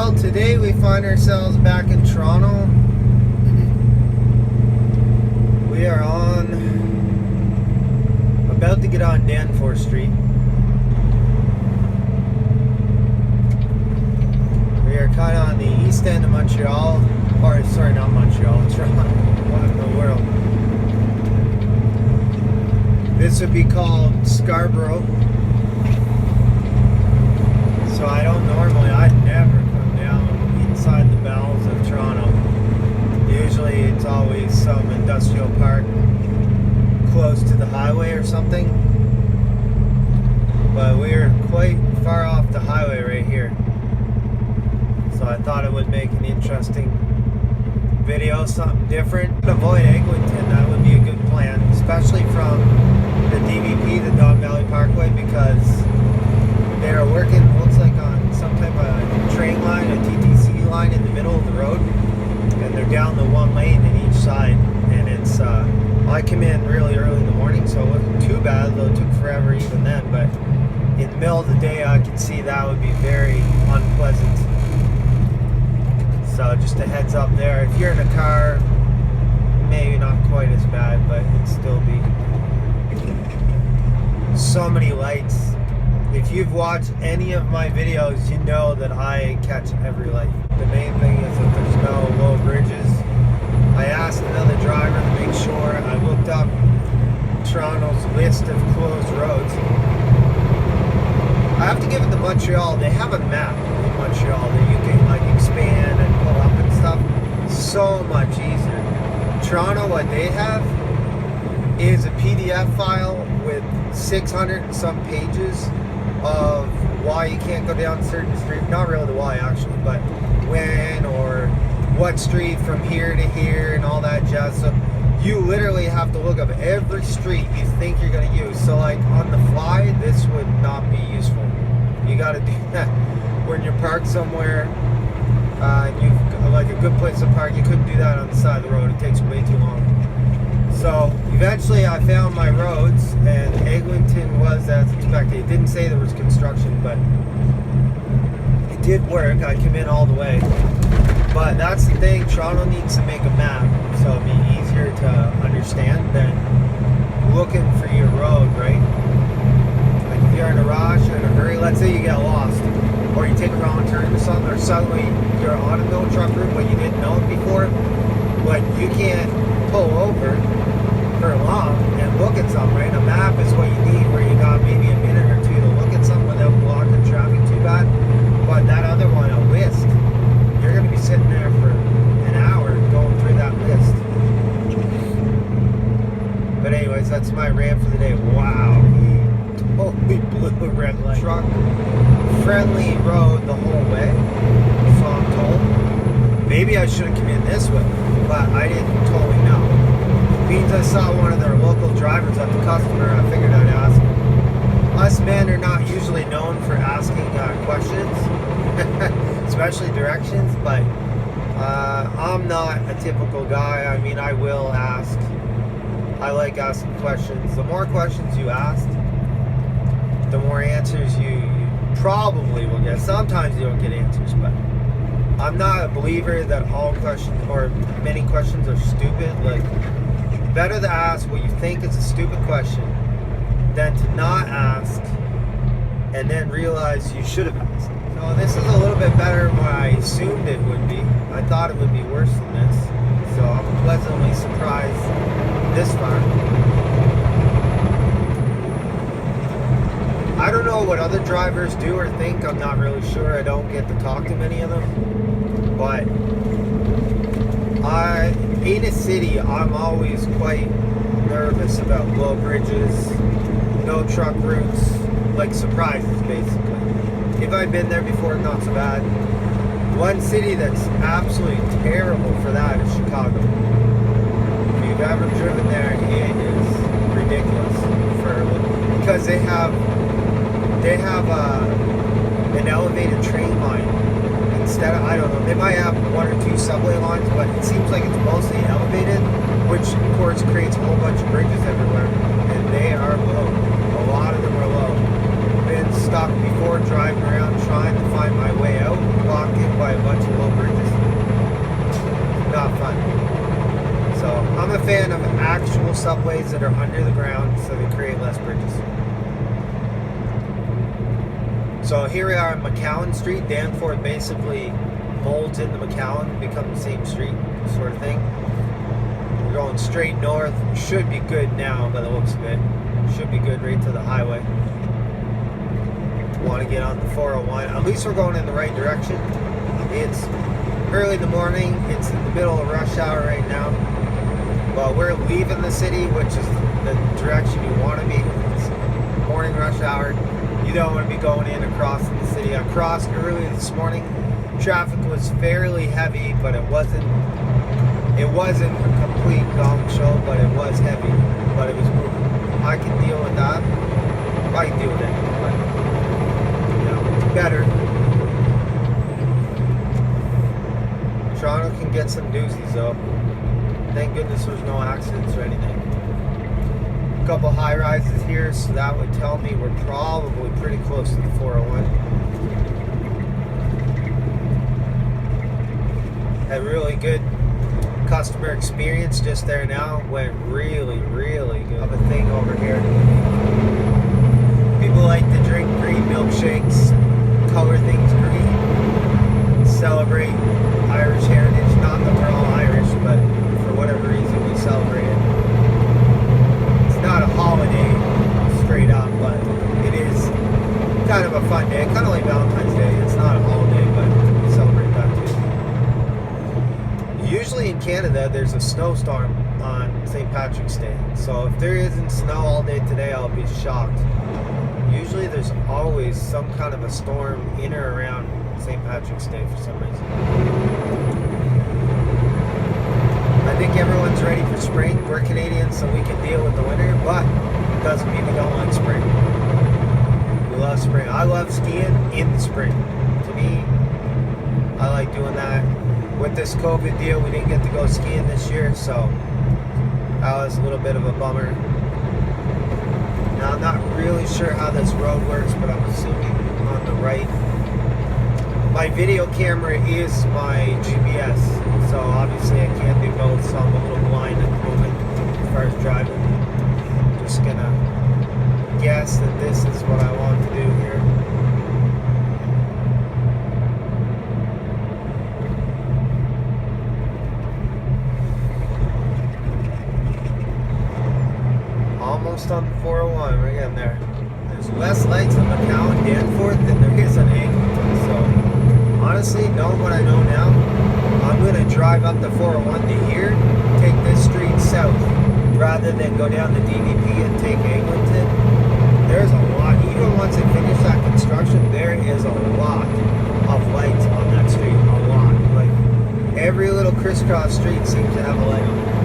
Well, today we find ourselves back in Toronto. We are about to get on Danforth Street. We are kind of on the east end of Montreal, or sorry, not Montreal, Toronto. What in the world? This would be called Scarborough. So I'd never come down inside the bowels of Toronto. Usually it's always some industrial park close to the highway or something. But we're quite far off the highway right here. So I thought it would make an interesting video, something different. Avoid Eglinton, that would be a good plan, especially from the DVP, the Don Valley Parkway, because they are working, looks like on some type of train line, a TTC line in the middle of the road, and they're down the one lane in each side, and it's, I come in really early in the morning, so it wasn't too bad, though it took forever even then, but in the middle of the day I could see that would be very unpleasant. So just a heads up there, if you're in a car, maybe not quite as bad, but it'd still be so many lights. If you've watched any of my videos, you know that I catch every light. The main thing is that there's no low bridges. I asked another driver to make sure. I looked up Toronto's list of closed roads. I have to give it to Montreal. They have a map in Montreal that you can like expand and pull up and stuff. So much easier. Toronto, what they have is a PDF file with 600 and some pages of why you can't go down certain streets. Not really the why actually, but when or what street from here to here and all that jazz. So you literally have to look up every street you think you're going to use. So like on the fly, this would not be useful. You got to do that when you're parked somewhere and you've got like a good place to park. You couldn't do that on the side of the road. It takes way too long. So eventually I found my roads, and Eglinton was as expected. It didn't say there was construction, but it did work. I came in all the way. But that's the thing, Toronto needs to make a map so it'd be easier to understand than looking for your road, right? Like if you're in a rush or in a hurry, let's say you get lost, or you take a wrong turn or something, or suddenly you're on a no truck route but you didn't know it before, but you can't pull over for long and look at something, right? A map is what you need, where you got maybe a minute or two to look at something without blocking traffic too bad. But that other one, a list, you're going to be sitting there for an hour going through that list. But anyways, that's my rant for the day. Wow, he totally blew a red light. Truck friendly road the whole way, so I'm told. Maybe I should have come in this way, but I didn't totally know. Means I saw one of their local drivers at the customer, I figured I'd ask. Us men are not usually known for asking questions, especially directions, but I'm not a typical guy. I mean, I will ask. I like asking questions. The more questions you ask, the more answers you probably will get. Sometimes you don't get answers, but I'm not a believer that all questions or many questions are stupid. Like, better to ask what you think is a stupid question than to not ask and then realize you should have asked. So this is a little bit better than what I assumed it would be. I thought it would be worse than this. So I'm pleasantly surprised this far. I don't know what other drivers do or think. I'm not really sure. I don't get to talk to many of them. But in a city, I'm always quite nervous about low bridges, no truck routes, like surprises basically. If I've been there before, not so bad. One city that's absolutely terrible for that is Chicago. If you've ever driven there, it is ridiculous because they have an elevated train line. Instead of, I don't know, they might have one or two subway lines, but it seems like it's mostly elevated, which of course creates a whole bunch of bridges everywhere, and they are low. A lot of them are low. Been stuck before driving around trying to find my way out, blocked in by a bunch of low bridges. Not fun. So I'm a fan of actual subways that are under the ground so they create less bridges. So here we are on McCowan Street. Danforth basically molds into McCowan, become the same street sort of thing. We're going straight north. Should be good now by the looks of it. Should be good right to the highway. Want to get on the 401. At least we're going in the right direction. It's early in the morning. It's in the middle of rush hour right now. But we're leaving the city, which is the direction you want to be. It's morning rush hour. You don't want to be going in across the city. I crossed early this morning. Traffic was fairly heavy, but it wasn't a complete gong show, but it was heavy. But it was moving. I can deal with that. I can deal with it, but better. Toronto can get some doozies though. Thank goodness there's no accidents or anything. A couple high rises here, so that would tell me we're probably pretty close to the 401. Had really good customer experience just there now. Went really, really good. I have a thing over here. People like to drink green milkshakes, color things green, celebrate Irish heritage. Not that we're all Irish, but for whatever reason we celebrate it. It's not a holiday straight up, but it is kind of a fun day, kind of like Valentine's Day. It's not a holiday, but we celebrate that too. Usually in Canada, there's a snowstorm on St. Patrick's Day. So if there isn't snow all day today, I'll be shocked. Usually there's always some kind of a storm in or around St. Patrick's Day for some reason. I think everyone's ready for spring. We're Canadians, so we can deal with the winter, but it doesn't mean we don't like spring. We love spring. I love skiing in the spring. To me, I like doing that. With this COVID deal, we didn't get to go skiing this year, so that was a little bit of a bummer. Now, I'm not really sure how this road works, but I'm assuming on the right. My video camera is my GPS, so obviously I can't do both, so I'm a little blind at the moment as far as driving. Just gonna guess that this is what I want to do here. Almost on the 401, we're getting there. There's less lights on McCowan, Danforth than there is on Eglinton. So honestly, knowing what I know now, I'm going to drive up the 401 to here, take this street south, rather than go down the DVP and take Eglinton. There's a lot, even once they finish that construction, there is a lot of lights on that street, a lot. Like every little crisscross street seems to have a light on it.